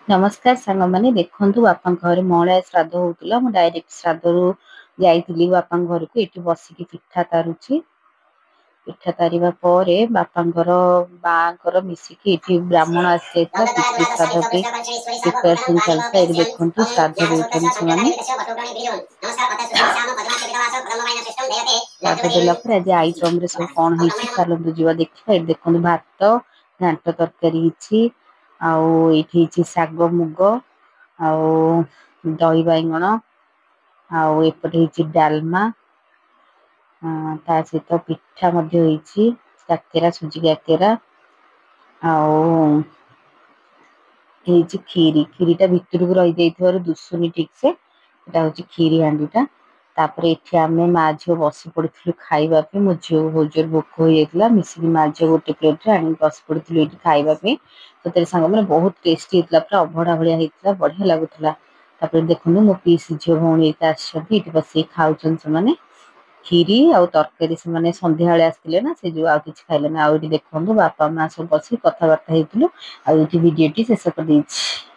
नमस्कार सांग मैंने देखु बापा घर मलया श्राद्ध होता मुझे डायरेक्ट श्राद्ध जाइली बापा घर को ये बसिकी पिठा तारुची पिठा तारिबा परे बापांकर बाकर मिसिकी ये ब्राह्मण आसी जाइଥିଲା पितृ श्राद्ध पे प्रिपरेशन चलता ये देखु श्राद्ध दौरान से श्राद्ध देला आज आइटम रे सब कौन होती चलतु जीवा देखा ये देखो भात घांट तरकारी आठी शाग मुग आउ दही बैगण आउपटे डालमा ता सहित पिठा काकेरा सुजी काकेरा आउ खीरी खीरीटा भितर को रही जाइथिबारु दुसुनी ठीक से एटा होची खीरी हांडीटा तापर एठी आमे मा झियो बसी पड़िथिलु खाइबा पे मो झियो बहुत जोर भोक हो जाइतिला मिसिकी मा झियो गोटे प्लेट रे आनी बसी पड़िथिलु एठी खाइबा पे तो तेरे संग माने बहुत टेस्टी हेतला पूरा अभडा भलिया हेतला बढ़िया लागुथला तापर देखुनु मो पीस झियो भौणी एटा आछथि एठी बसी खाउछन से माने खीरी आउ तरकारी से माने संध्या बेले आस्तिले ना से जो आ किछ खाइले ना आउ एठी देखंतु बापा मा सब बसी कथा बार्ता हेतुलु आ एठी वीडियो टी शेष कर देछि।